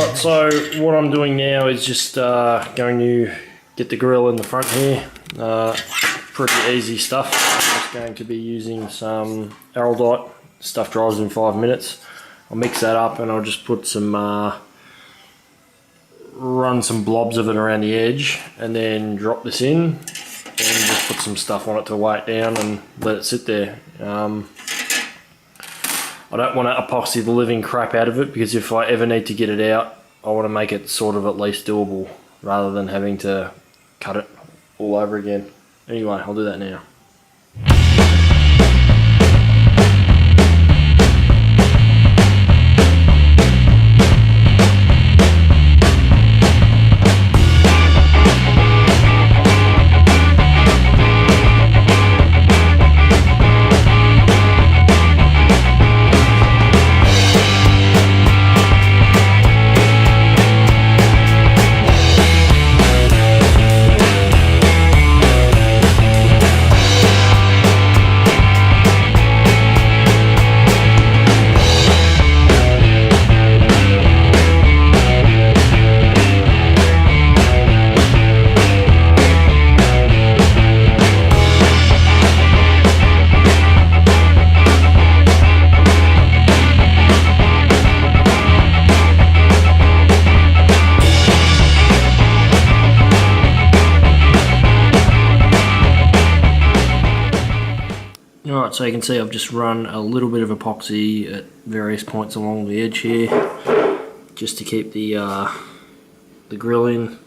Alright, so what I'm doing now is just going to get the grill in the front here. Pretty easy stuff. I'm just going to be using some araldite. Stuff dries in 5 minutes. I'll mix that up and I'll just put some, run some blobs of it around the edge and then drop this in and just put some stuff on it to weigh it down and let it sit there. I don't want to epoxy the living crap out of it, because if I ever need to get it out, I want to make it sort of at least doable rather than having to cut it all over again. Anyway, I'll do that now. Alright, so you can see I've just run a little bit of epoxy at various points along the edge here, just to keep the grill in.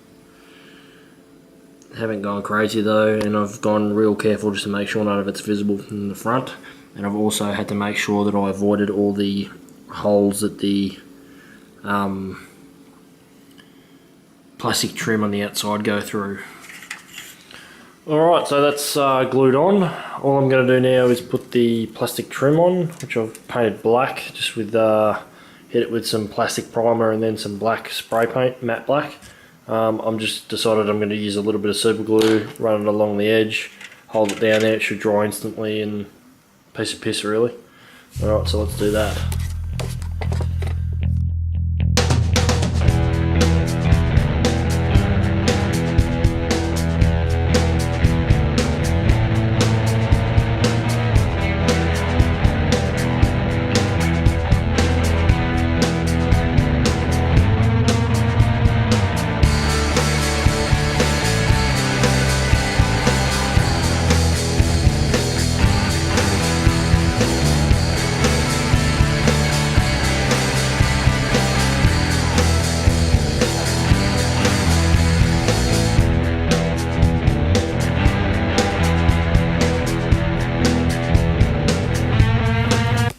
Haven't gone crazy though, and I've gone real careful just to make sure none of it's visible from the front. And I've also had to make sure that I avoided all the holes that the plastic trim on the outside go through. Alright, so that's glued on. All I'm going to do now is put the plastic trim on, which I've painted black, just with hit it with some plastic primer and then some black spray paint, matte black. I'm just decided I'm going to use a little bit of super glue, run it along the edge, hold it down there, it should dry instantly, and piece of piss really. Alright, so let's do that.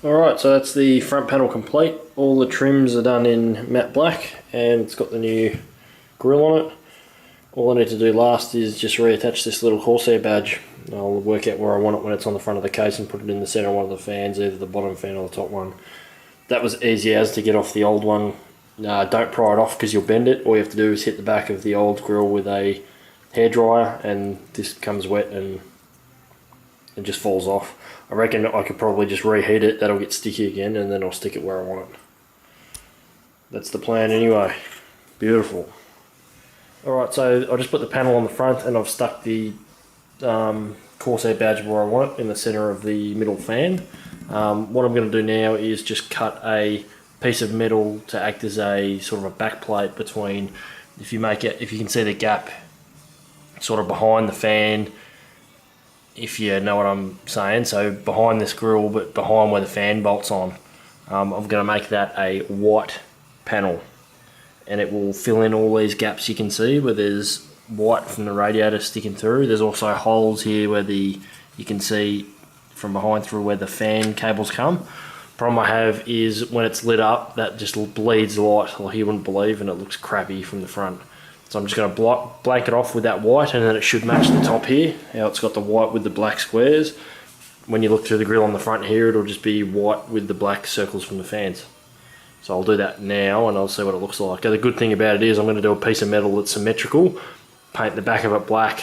Alright, so that's the front panel complete. All the trims are done in matte black and it's got the new grille on it. All I need to do last is just reattach this little Corsair badge. I'll work out where I want it when it's on the front of the case and put it in the center of one of the fans, either the bottom fan or the top one. That was easy as to get off the old one. Don't pry it off because you'll bend it. All you have to do is hit the back of the old grill with a hairdryer and this becomes wet and it just falls off. I reckon I could probably just reheat it, that'll get sticky again, and then I'll stick it where I want it. That's the plan anyway. Beautiful. Alright, so I just put the panel on the front and I've stuck the Corsair badge where I want it, in the center of the middle fan. What I'm going to do now is just cut a piece of metal to act as a sort of a back plate between, if you can see the gap sort of behind the fan, if you know what I'm saying, so behind this grill but behind where the fan bolts on. I'm going to make that a white panel and it will fill in all these gaps you can see where there's white from the radiator sticking through. There's also holes here where you can see from behind through where the fan cables come. Problem I have is when it's lit up, that just bleeds light like you wouldn't believe, and it looks crappy from the front. So I'm just going to blank it off with that white, and then it should match the top here. How it's got the white with the black squares. When you look through the grill on the front here, it'll just be white with the black circles from the fans. So I'll do that now and I'll see what it looks like. The good thing about it is I'm going to do a piece of metal that's symmetrical, paint the back of it black,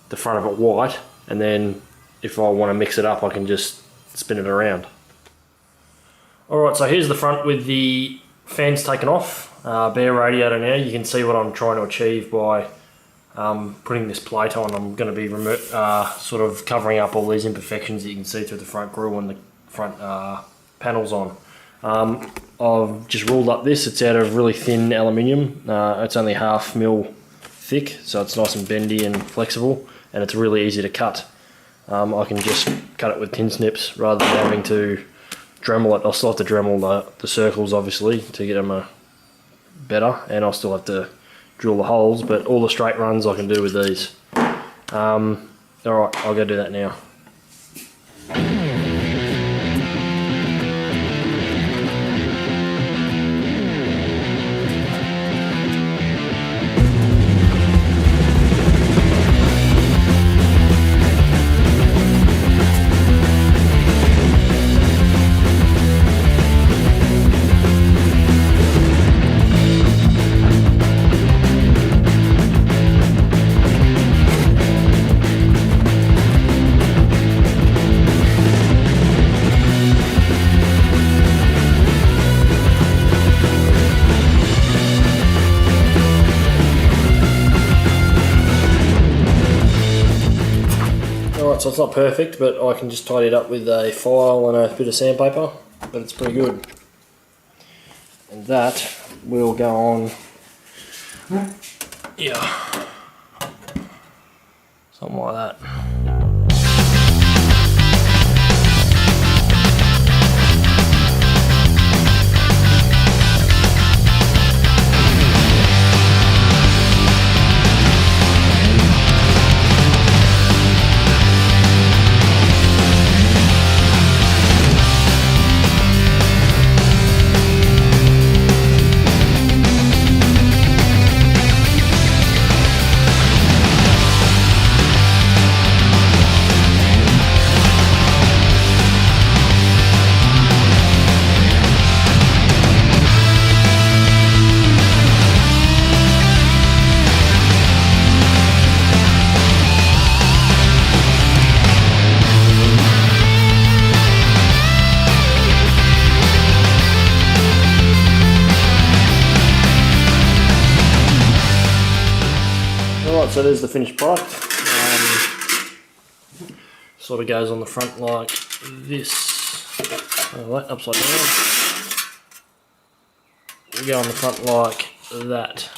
the front of it white, and then if I want to mix it up I can just spin it around. Alright, so here's the front with the fan's taken off, bare radiator now. You can see what I'm trying to achieve by putting this plate on. I'm going to be sort of covering up all these imperfections that you can see through the front grille and the front panels on. I've just ruled up this. It's out of really thin aluminium. It's only 1/2 mil thick, so it's nice and bendy and flexible, and it's really easy to cut. I can just cut it with tin snips rather than having to Dremel it. I'll still have to Dremel the circles, obviously, to get them better, and I'll still have to drill the holes, but all the straight runs I can do with these. Alright, I'll go do that now. So it's not perfect, but I can just tidy it up with a file and a bit of sandpaper, but it's pretty good. And that will go on, yeah, something like that. Alright, so there's the finished product. Sort of goes on the front like this. That upside down. We go on the front like that.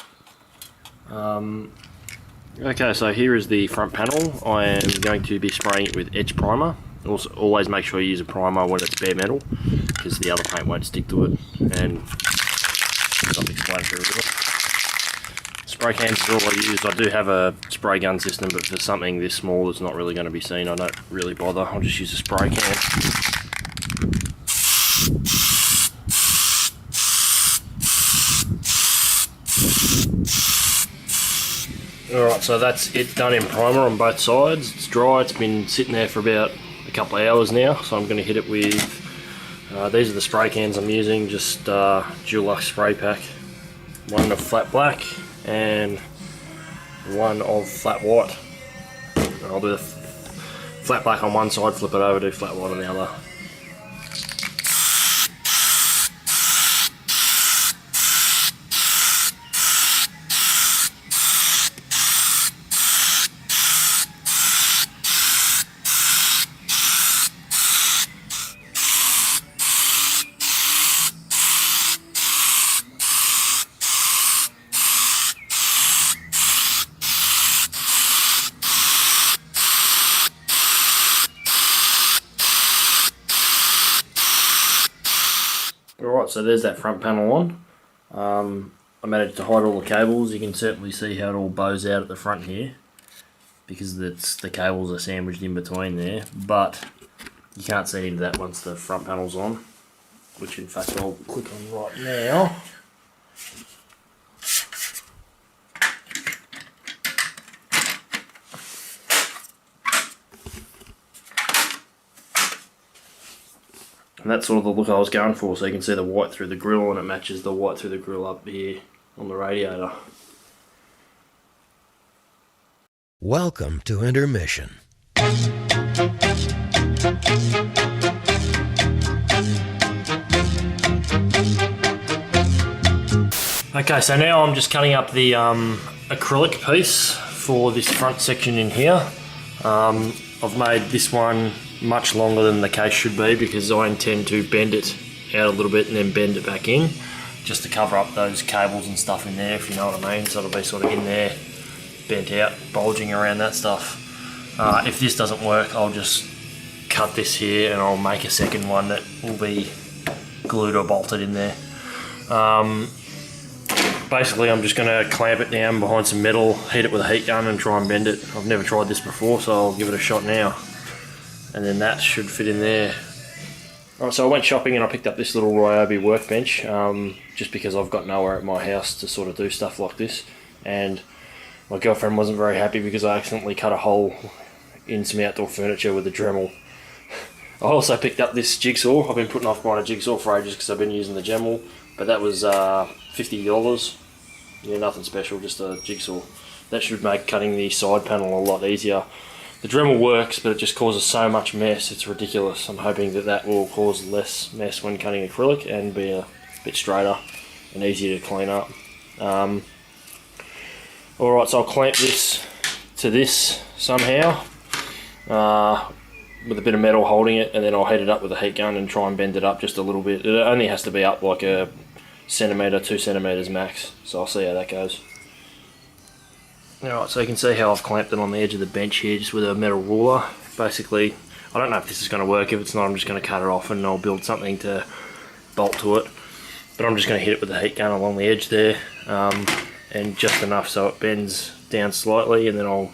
Okay, so here is the front panel. I am going to be spraying it with edge primer. Also, always make sure you use a primer when it's bare metal, because the other paint won't stick to it, and self-explanatory really. Spray cans is all I use. I do have a spray gun system, but for something this small that's not really going to be seen, I don't really bother. I'll just use a spray can. Alright, so that's it done in primer on both sides. It's dry, it's been sitting there for about a couple of hours now, so I'm going to hit it with, these are the spray cans I'm using, just Dulux spray pack. One of flat black and one of flat white. I'll do the flat black on one side, flip it over, do flat white on the other. Alright, so there's that front panel on. I managed to hide all the cables. You can certainly see how it all bows out at the front here, because the cables are sandwiched in between there, but you can't see into that once the front panel's on, which in fact I'll click on right now. And that's sort of the look I was going for, so you can see the white through the grille and it matches the white through the grille up here on the radiator. Welcome to intermission. Okay, so now I'm just cutting up the acrylic piece for this front section in here. I've made this one much longer than the case should be because I intend to bend it out a little bit and then bend it back in just to cover up those cables and stuff in there, if you know what I mean. So it'll be sort of in there, bent out, bulging around that stuff. If this doesn't work, I'll just cut this here and I'll make a second one that will be glued or bolted in there. Basically, I'm just going to clamp it down behind some metal, heat it with a heat gun and try and bend it. I've never tried this before, so I'll give it a shot now. And then that should fit in there. Alright, so I went shopping and I picked up this little Ryobi workbench, just because I've got nowhere at my house to sort of do stuff like this. And my girlfriend wasn't very happy because I accidentally cut a hole in some outdoor furniture with a Dremel. I also picked up this jigsaw. I've been putting off buying a jigsaw for ages because I've been using the Dremel, but that was $50. Yeah, nothing special, just a jigsaw. That should make cutting the side panel a lot easier. The Dremel works, but it just causes so much mess, it's ridiculous. I'm hoping that that will cause less mess when cutting acrylic and be a bit straighter and easier to clean up. Alright, so I'll clamp this to this somehow with a bit of metal holding it, and then I'll heat it up with a heat gun and try and bend it up just a little bit. It only has to be up like a centimetre, 2 centimetres max, so I'll see how that goes. Alright, so you can see how I've clamped it on the edge of the bench here just with a metal ruler. Basically, I don't know if this is going to work. If it's not, I'm just going to cut it off and I'll build something to bolt to it. But I'm just going to hit it with a heat gun along the edge there, and just enough so it bends down slightly, and then I'll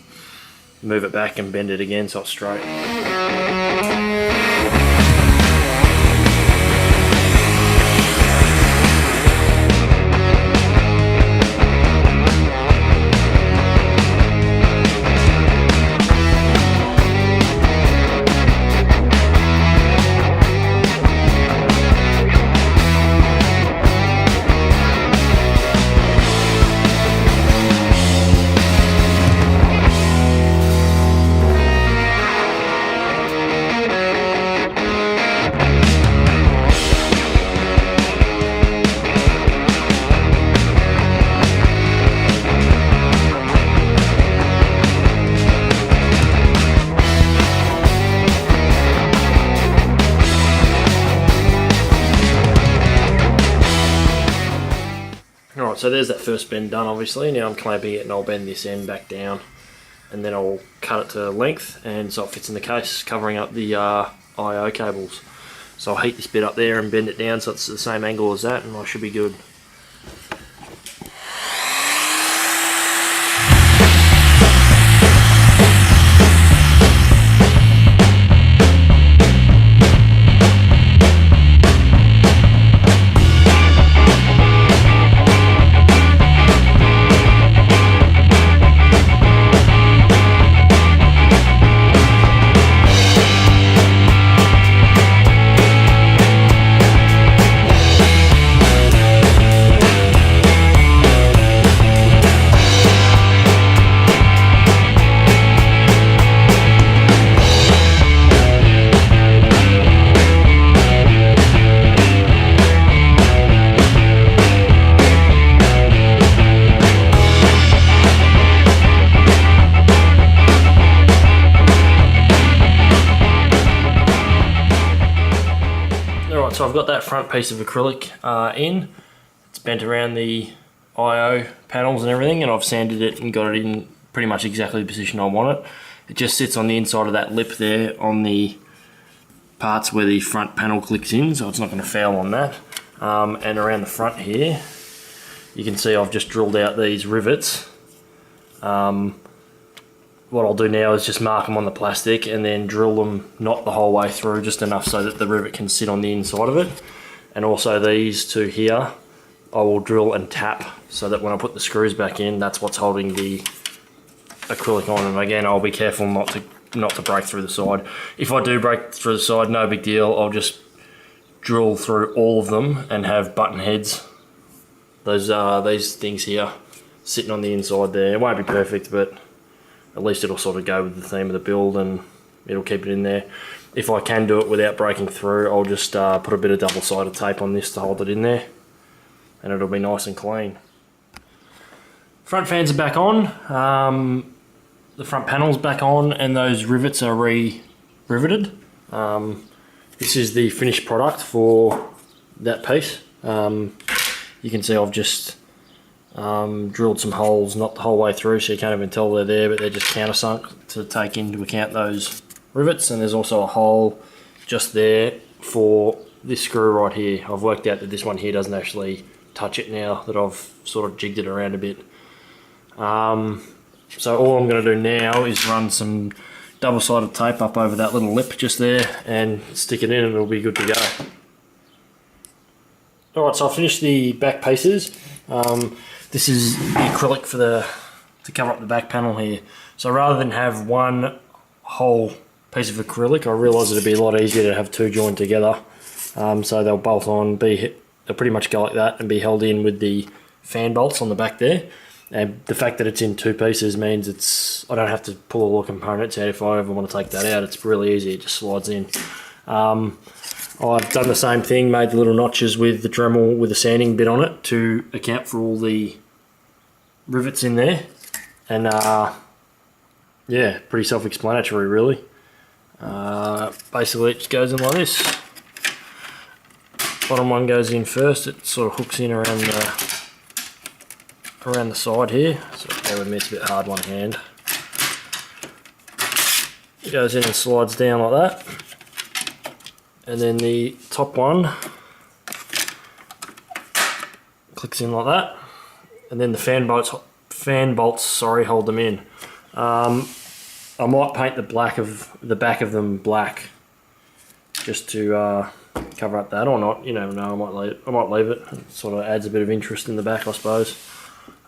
move it back and bend it again so it's straight. Alright, so there's that first bend done obviously. Now I'm clamping it and I'll bend this end back down and then I'll cut it to length and so it fits in the case, covering up the I/O cables. So I'll heat this bit up there and bend it down so it's the same angle as that, and I should be good. So I've got that front piece of acrylic in. It's bent around the I/O panels and everything, and I've sanded it and got it in pretty much exactly the position I want it. It just sits on the inside of that lip there on the parts where the front panel clicks in, so it's not going to foul on that. And around the front here, you can see I've just drilled out these rivets. What I'll do now is just mark them on the plastic and then drill them not the whole way through, just enough so that the rivet can sit on the inside of it. And also these two here, I will drill and tap so that when I put the screws back in, that's what's holding the acrylic on. And again, I'll be careful not to break through the side. If I do break through the side, no big deal. I'll just drill through all of them and have button heads. These things here sitting on the inside there. It won't be perfect, but at least it'll sort of go with the theme of the build and it'll keep it in there. If I can do it without breaking through, I'll just put a bit of double-sided tape on this to hold it in there, and it'll be nice and clean. Front fans are back on, the front panel's back on, and those rivets are re-riveted. This is the finished product for that piece. You can see I've just drilled some holes, not the whole way through, so you can't even tell they're there, but they're just countersunk to take into account those rivets. And there's also a hole just there for this screw right here. I've worked out that this one here doesn't actually touch it now that I've sort of jigged it around a bit. So all I'm going to do now is run some double-sided tape up over that little lip just there and stick it in, and it'll be good to go. Alright, so I've finished the back pieces. This is the acrylic to cover up the back panel here. So rather than have one whole piece of acrylic, I realised it'd be a lot easier to have two joined together. So they'll bolt on, they'll pretty much go like that and be held in with the fan bolts on the back there. And the fact that it's in two pieces means I don't have to pull all the components out if I ever want to take that out. It's really easy, it just slides in. I've done the same thing, made the little notches with the Dremel with a sanding bit on it to account for all the rivets in there. And yeah, pretty self-explanatory really. Basically it just goes in like this. Bottom one goes in first, it sort of hooks in around the side here. So bear with me, it's a bit hard one hand. It goes in and slides down like that. And then the top one clicks in like that. And then the fan bolts hold them in. I might paint the back of them black just to cover up that, or not. You never know. I might leave it. It sort of adds a bit of interest in the back, I suppose.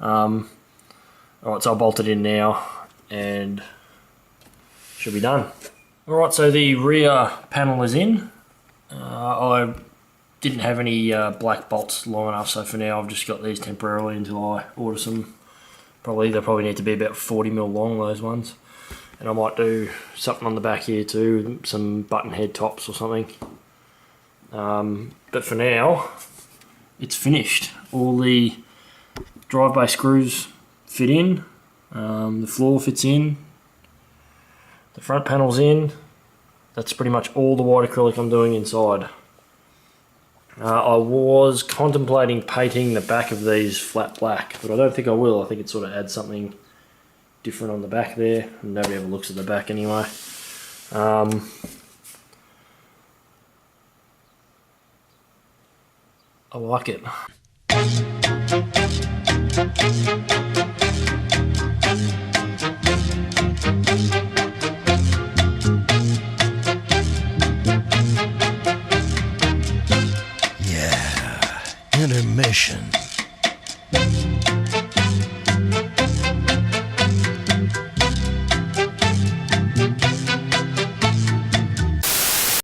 Alright, so I'll bolt it in now and should be done. Alright, so the rear panel is in. I didn't have any black bolts long enough, so for now I've just got these temporarily until I order some. They probably need to be about 40mm long, those ones. And I might do something on the back here too, some button head tops or something. But for now, it's finished. All the drive-bay screws fit in, the floor fits in, the front panel's in. That's pretty much all the white acrylic I'm doing inside. I was contemplating painting the back of these flat black, but I don't think I will. I think it sort of adds something different on the back there. Nobody ever looks at the back anyway. I like it.